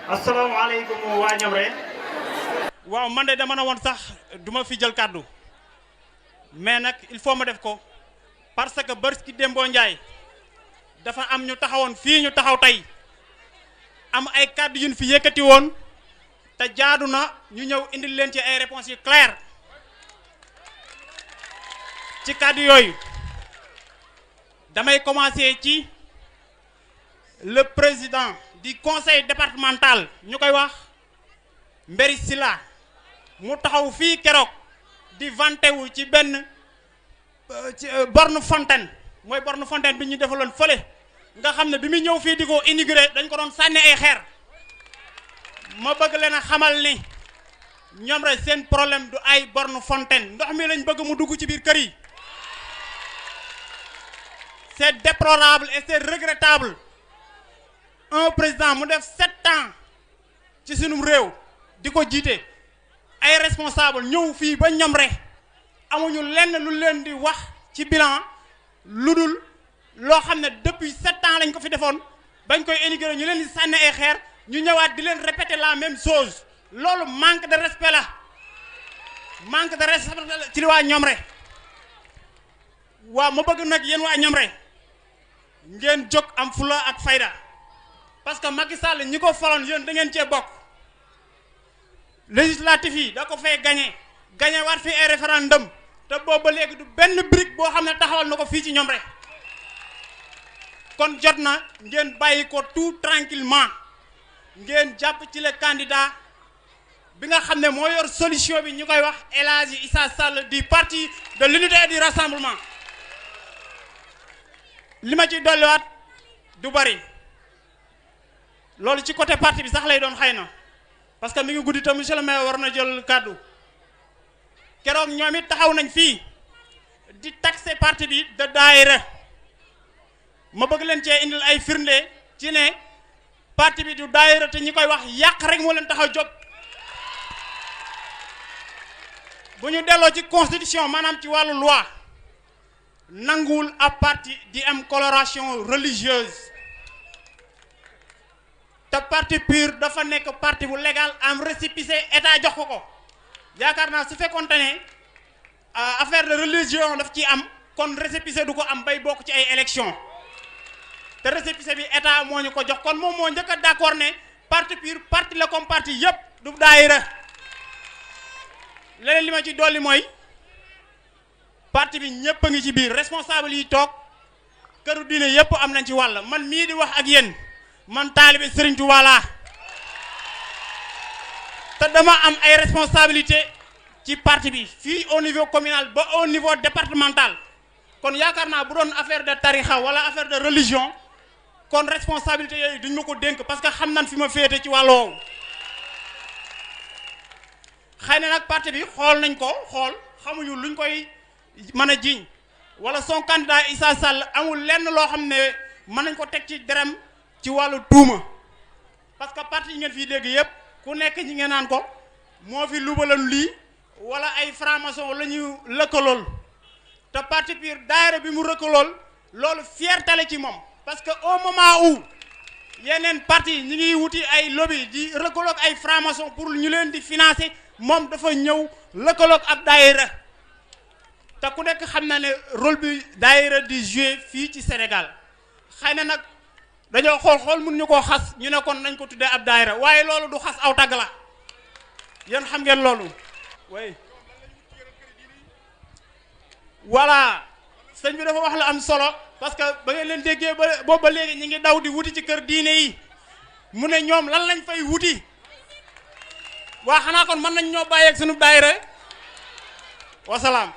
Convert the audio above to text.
asalaamaaleykum waa Ñomre. waaw man de dama na woon sax duma fi jël kàddu mais nag il faut ma def ko parce que barki Dembo Ndiaye dafa am ñu taxawoon fii ñu taxaw tey am ay kàddu yu ñu fi yëkkati woon te jaadu na ñu ñëw indil leen ci ay réponses yu claires ci kàddu yooyu damay commencer ci le président du conseil départemental ñu koy wax Mbéri Sylla mu taxaw fii keroog di vanté wu ci benn ci borne fontaine mooy borne fontaine bi ñu defaloon fële nga xam ne bi muy ñëw fii di ko inauguré dañ ko doon sànni ay xeer ma bëgg leen a xamal ni ñoom rek seen problème du ay borne fontaine ndox mi lañ bëgg mu dugg ci biir kër yi c'est déplorable et c'est regrettable un président mu def 7 ans ci sunum réew di ko jiite ay responsable ñëw fii ba Ñomre amuñu lenn lu leen di wax ci bilan lu dul loo xam ne depuis 7 ans lañ ko fi defoon bañ koy inauguré ñu leen di sànni ay xeer ñu ñëwaat di leen répéter la même chose loolu manque de respect la manque de respect ci li waa Ñomre waaw ma bëgg nag yéen waa Ñomre ngeen jóg am fula ak fayda parce que Macky Sall ñi ko faloon yéen da ngeen cee bokk législatif yi da ko fay gagné waat fi ay référendum te boobu ba léegi du benn brique boo xam ne taxawal na ko fii ci Ñomre kon jot na ngeen bàyyi ko tout tranquillement ngeen jàpp ci le candidat bi nga xam ne moo yor solution bi ñu koy wax El Hadji Issa Sall du parti de l'unité et du rassemblement li ma ci dolliwaat du bari loolu ci côté parti bi sax lay doon xëy na parce que mi ngi guddi te monsieur le maire war na jël kàddu keroog ñoom it taxaw nañ fii di taxer parti bi de daayira ma bëgg leen cee indil ay firnde ci ne parti bi du daayira te ñi koy wax yàq rek moo leen taxaw jóg bu ñu delloo ci constitution maanaam ci wàllu loi nanguwul ab parti di am coloration religieuse te parti PUR dafa nekk parti bu légal am récépissé état jox ko yaakaar naa su fekkoonte ne affaire de religion daf ci am kon récépissé du ko am bay bokk ci ay élection te récépissé bi état moo ñu ko jox kon moom moo njëkk a d'accord ne parti PUR parti la comme parti yépp du daayira leneen li ma ci dolli mooy parti bi ñëpp a ngi ci biir responsable yi toog këru diine yépp am nañ ci wàll man mii di wax ak yéen man taalibe Serigne Touba laa te dama am ay responsabilité ci parti bi fii au niveau communal ba au niveau départemental kon yaakaar naa bu doon affaire de tarixa wala affaire de religion kon responsabilité yooyu duñ ma ko dénk parce que xam nañ fi ma féete ci wàll woowu xëy na nag parti bi xool nañ ko xamuñu luñ koy mën a jiiñ wala son candidat Issa Sall amul lenn loo xam ne mën nañ ko teg ci derem ci wàllu tuuma parce que parti yi ngeen fii dégg yëpp ku nekk ñi ngeen naan ko moo fi lubaloon lii wala ay franc-maçon la ñu lëkkalool te parti PUR daayira bi mu lëkkalool loolu fierté la ci moom parce que au moment où yeneen parti ñi ngi wuti ay lobby di lëkkaloog ay franc-maçon pour ñu leen di financer moom dafa ñëw lëkkaloog ab daayira te ku nekk xam na ne rôle bi daayira di jouer fii ci Sénégal xëy na nag dañoo xool mun ñu koo xas ñu ne kon nañ ko tuddee ab daayira waaye loolu du xas aw tagg la yéen xam ngeen loolu way voilà sëñ bi dafa wax la am solo parce que ba ngeen leen déggee ba boobu ba léegi ñi ngi daw di wuti ci kër diine yi mu ne ñoom lan lañ fay wuti waa xanaa kon mën nañ ñoo bàyyeeg sunu daayira wasalaam